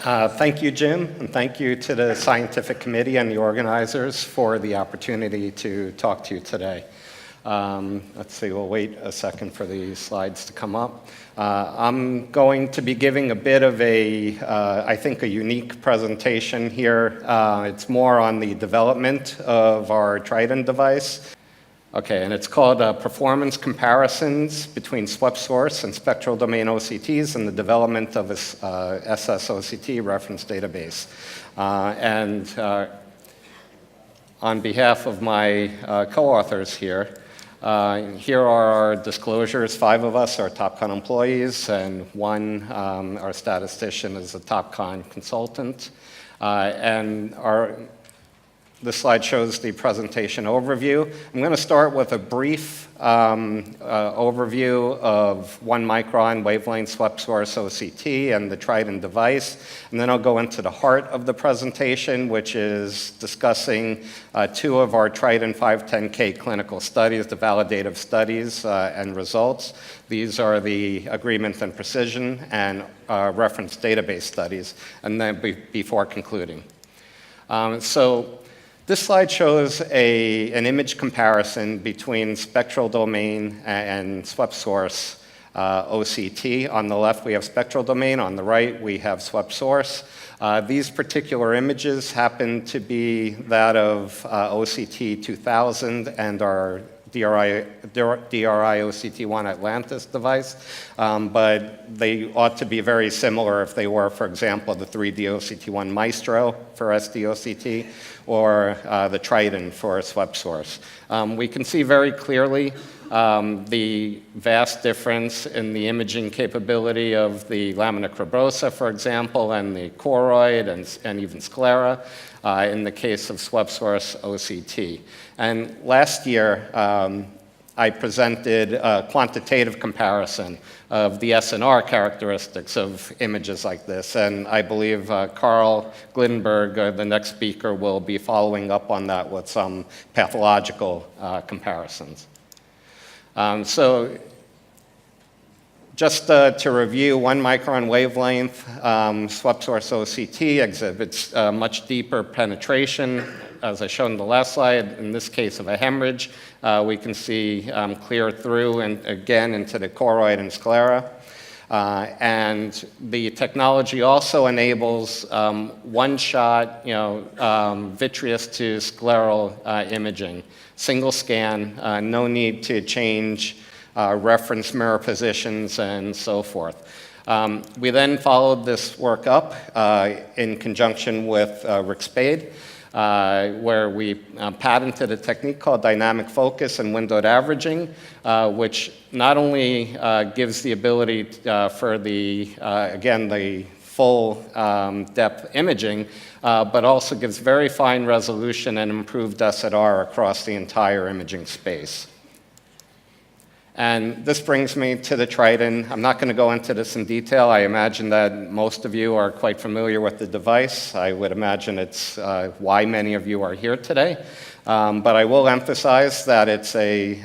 Thank you, Jim, and thank you to the scientific committee and the organizers for the opportunity to talk to you today. Let's see, we'll wait a second for the slides to come up. I'm going to be giving a bit of I think, a unique presentation here. It's more on the development of our Trident device. Okay, and it's called Performance Comparisons Between Swept Source and Spectral Domain OCTs and the Development of a SSOCT Reference Database. On behalf of my co-authors here, here are our disclosures. 5 of us are Topcon employees, and 1, our statistician, is a Topcon consultant. This slide shows the presentation overview. I'm going to start with a brief overview of 1 micron wavelength swept source OCT and the Trident device. And then I'll go into the heart of the presentation, which is discussing 2 of our Trident 510K clinical studies, the validative studies and results. These are the agreement and precision and reference database studies, and then before concluding. This slide shows an image comparison between spectral domain and swept source OCT. On the left, we have spectral domain. On the right, we have swept source. These particular images happen to be that of OCT 2000 and our DRI OCT1 Atlantis device, but they ought to be very similar if they were, for example, the 3D OCT1 Maestro for SDOCT or the Trident for swept source. We can see very clearly the vast difference in the imaging capability of the lamina cribrosa, for example, and the choroid and even sclera in the case of swept source OCT. And last year, I presented a quantitative comparison of the SNR characteristics of images like this, and I believe Carl Glinberg, the next speaker, will be following up on that with some pathological comparisons. Just to review, 1 micron wavelength swept source OCT exhibits much deeper penetration, as I showed in the last slide. In this case of a hemorrhage, we can see clear through and again into the choroid and sclera. And the technology also enables one-shot, vitreous to scleral imaging, single scan, no need to change reference mirror positions and so forth. We then followed this work up in conjunction with Rick Spade, where we patented a technique called dynamic focus and windowed averaging, which not only gives the ability for the full depth imaging, but also gives very fine resolution and improved SNR across the entire imaging space. And this brings me to the Trident. I'm not going to go into this in detail. I imagine that most of you are quite familiar with the device. I would imagine it's why many of you are here today. But I will emphasize that it's a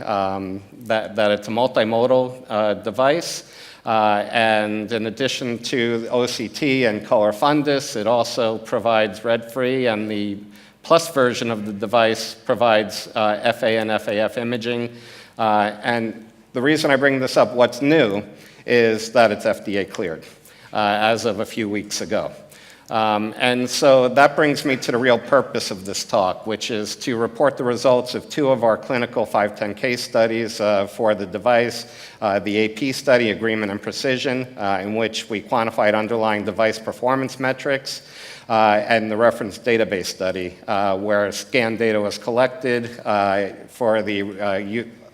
multimodal device. And in addition to OCT and color fundus, it also provides red-free, and the plus version of the device provides FA and FAF imaging. And the reason I bring this up, what's new, is that it's FDA cleared as of a few weeks ago. And so that brings me to the real purpose of this talk, which is to report the results of 2 of our clinical 510K studies for the device, the AP study, Agreement and Precision, in which we quantified underlying device performance metrics, and the reference database study, where scan data was collected for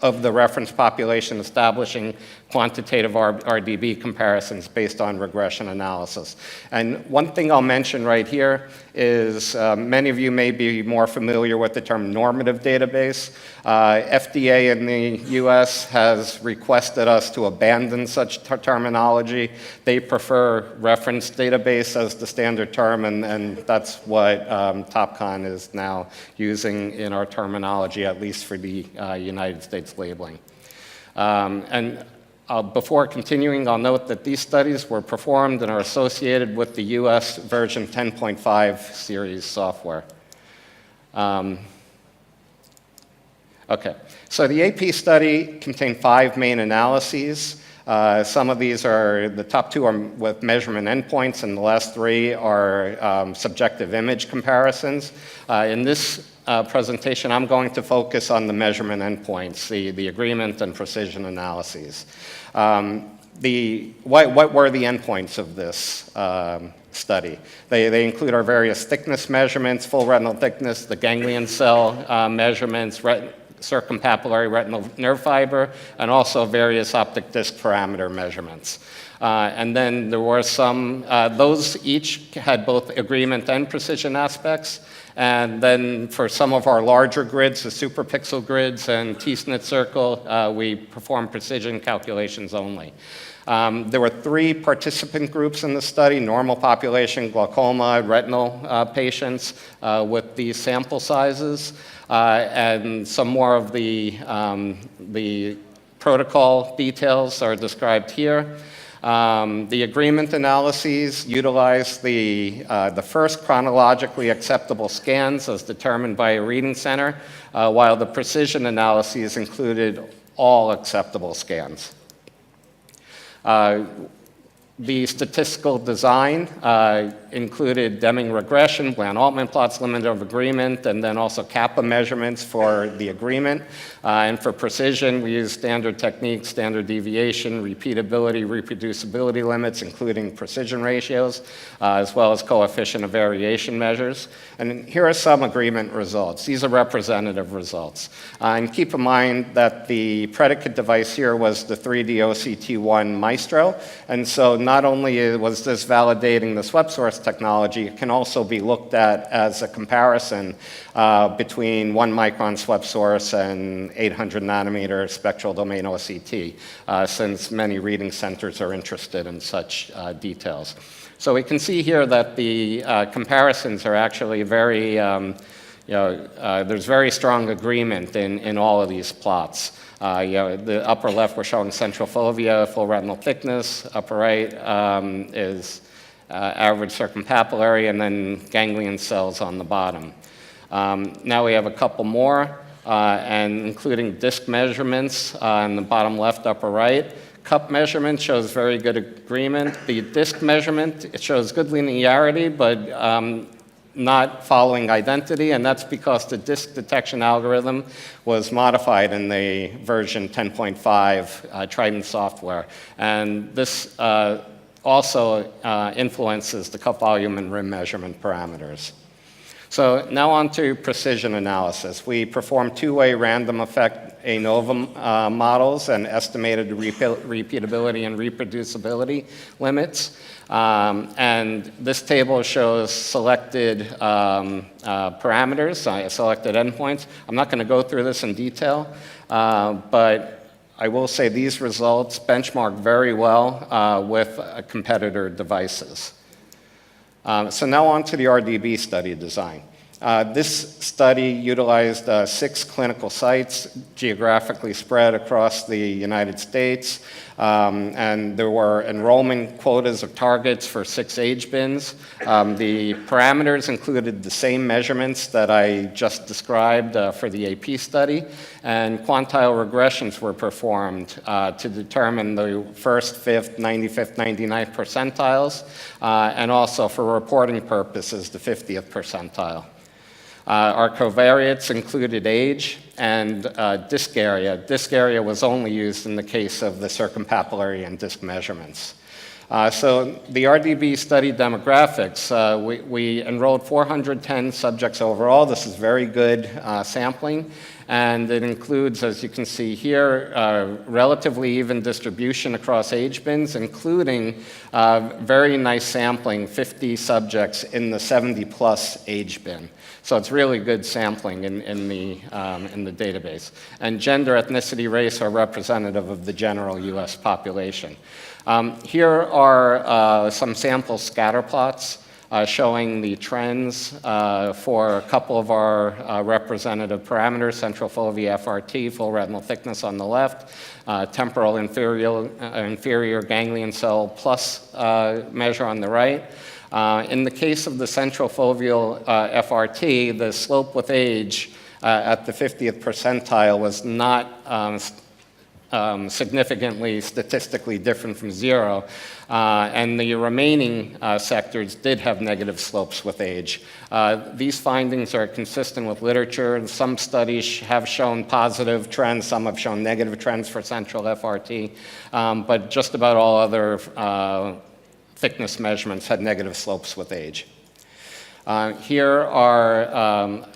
of the reference population, establishing quantitative RDB comparisons based on regression analysis. And one thing I'll mention right here is many of you may be more familiar with the term normative database. FDA in the US has requested us to abandon such terminology. They prefer reference database as the standard term, and that's what Topcon is now using in our terminology, at least for the United States labeling. And Before continuing, I'll note that these studies were performed and are associated with the US version 10.5 series software. Okay, so the AP study contained 5 main analyses. Some of these are, the top 2 are with measurement endpoints, and the last 3 are subjective image comparisons. In this presentation, I'm going to focus on the measurement endpoints, the agreement and precision analyses. What were the endpoints of this study? They include our various thickness measurements, full retinal thickness, the ganglion cell measurements, circumpapillary retinal nerve fiber, and also various optic disc parameter measurements. And then there were some, those each had both agreement and precision aspects. And then for some of our larger grids, the superpixel grids and T-SNIT circle, we performed precision calculations only. There were 3 participant groups in the study: normal population, glaucoma, retinal patients with these sample sizes. And some more of the protocol details are described here. The agreement analyses utilized the first chronologically acceptable scans as determined by a reading center, while the precision analyses included all acceptable scans. The statistical design included Deming regression, Bland-Altman plots, limit of agreement, and then also kappa measurements for the agreement. And for precision, we use standard techniques, standard deviation, repeatability, reproducibility limits, including precision ratios, as well as coefficient of variation measures. And here are some agreement results. These are representative results. And keep in mind that the predicate device here was the 3D OCT-1 Maestro, and so not only was this validating the swept source technology, it can also be looked at as a comparison between 1 micron swept source and 800 nanometer spectral domain OCT, since many reading centers are interested in such details. So we can see here that the comparisons are actually very, there's very strong agreement in all of these plots. The upper left, we're showing central fovea, full retinal thickness. Upper right is average circumpapillary, and then ganglion cells on the bottom. Now we have a couple more, and including disc measurements on the bottom left, upper right. Cup measurement shows very good agreement. The disc measurement, it shows good linearity, but not following identity, and that's because the disc detection algorithm was modified in the version 10.5 Trident software. And this also influences the cup volume and rim measurement parameters. So now on to precision analysis. We performed 2-way random effect ANOVA models and estimated repeatability and reproducibility limits. And this table shows selected parameters, selected endpoints. I'm not going to go through this in detail, but I will say these results benchmark very well with competitor devices. So now on to the RDB study design. This study utilized 6 clinical sites geographically spread across the United States, and there were enrollment quotas of targets for 6 age bins. The parameters included the same measurements that I just described for the AP study, and quantile regressions were performed to determine the 1st, 5th, 95th, 99th percentiles, and also for reporting purposes, the 50th percentile. Our covariates included age and disc area. Disc area was only used in the case of the circumpapillary and disc measurements. So the RDB Study Demographics, we enrolled 410 subjects overall. This is very good sampling. And it includes, as you can see here, relatively even distribution across age bins, including very nice sampling, 50 subjects in the 70-plus age bin. So it's really good sampling in the database. And gender, ethnicity, race are representative of the general US population. Here are some sample scatter plots. showing the trends for a couple of our representative parameters, central fovea FRT, full retinal thickness on the left, temporal inferior ganglion cell plus measure on the right. In the case of the central foveal FRT, the slope with age at the 50th percentile was not significantly statistically different from 0, and the remaining sectors did have negative slopes with age. These findings are consistent with literature, and some studies have shown positive trends, some have shown negative trends for central FRT, but just about all other thickness measurements had negative slopes with age. Here are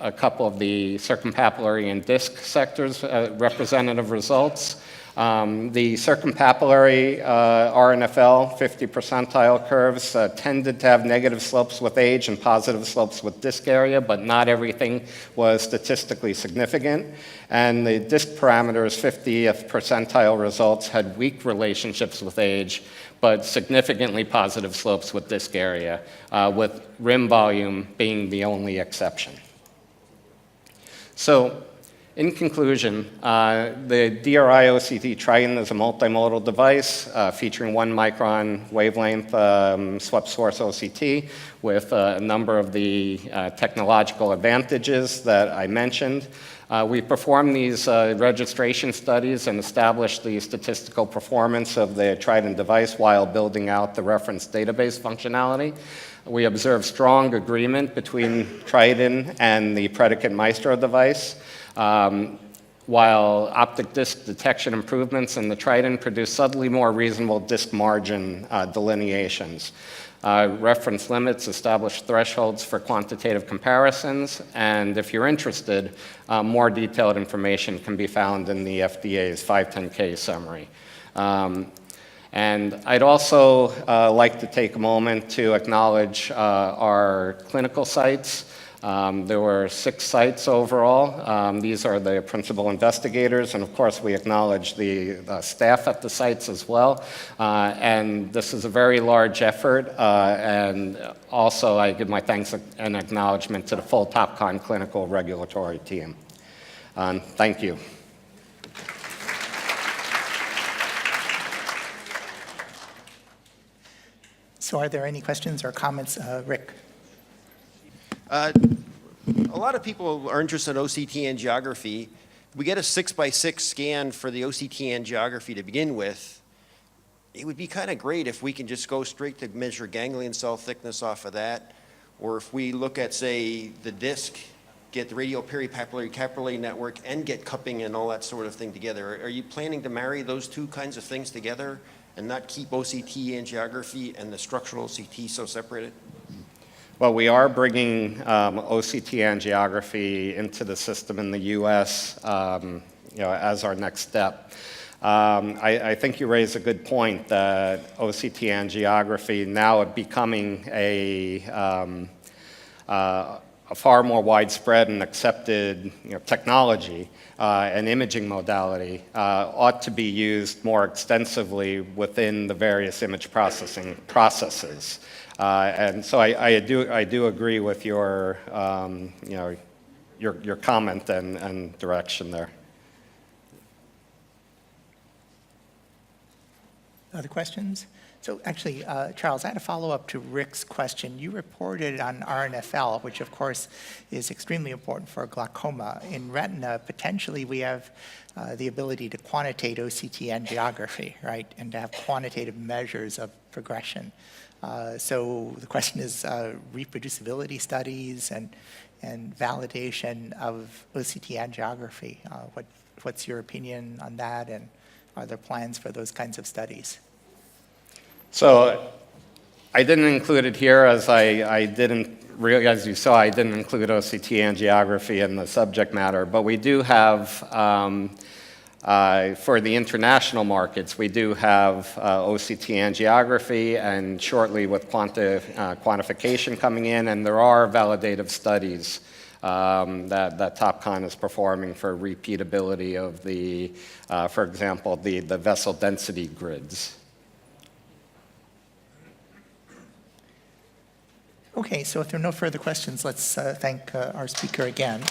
a couple of the circumpapillary and disc sectors, representative results. The circumpapillary RNFL 50 percentile curves tended to have negative slopes with age and positive slopes with disc area, but not everything was statistically significant. And the disc parameters 50th percentile results had weak relationships with age, but significantly positive slopes with disc area, with rim volume being the only exception. So, in conclusion, the DRI OCT Triton is a multimodal device featuring 1 micron wavelength swept source OCT with a number of the technological advantages that I mentioned. We performed these registration studies and established the statistical performance of the Triton device while building out the reference database functionality. We observed strong agreement between Triton and the predicate Maestro device, while optic disc detection improvements in the Triton produce subtly more reasonable disc margin delineations. Reference limits establish thresholds for quantitative comparisons, and if you're interested, more detailed information can be found in the FDA's 510K summary. And I'd also like to take a moment to acknowledge our clinical sites. There were 6 sites overall. These are the principal investigators, and of course we acknowledge the staff at the sites as well. And this is a very large effort, and also I give my thanks and acknowledgement to the full Topcon clinical regulatory team. Thank you. So are there any questions or comments? Rick? A lot of people are interested in OCT angiography. We get a 6x6 scan for the OCT angiography to begin with. It would be kind of great if we can just go straight to measure ganglion cell thickness off of that, or if we look at, say, the disc, get the radial peripapillary capillary network, and get cupping and all that sort of thing together. Are you planning to marry those 2 kinds of things together and not keep OCT angiography and the structural OCT so separated? Well, we are bringing OCT angiography into the system in the U.S. As our next step. I think you raise a good point that OCT angiography now becoming a far more widespread and accepted technology and imaging modality ought to be used more extensively within the various image processing processes. And so I do agree with your your comment and direction there. Other questions? So actually, Charles, I had a follow-up to Rick's question. You reported on RNFL, which of course is extremely important for glaucoma. In retina, potentially we have the ability to quantitate OCT angiography, right, and to have quantitative measures of progression. So the question is reproducibility studies and validation of OCT angiography. What's your opinion on that, and are there plans for those kinds of studies? So I didn't include it here as I didn't really, as you saw, I didn't include OCT angiography in the subject matter, but we do have, for the international markets, we do have OCT angiography, and shortly with quantification coming in, and there are validative studies that Topcon is performing for repeatability of the, for example, the vessel density grids. Okay, so if there are no further questions, let's thank our speaker again.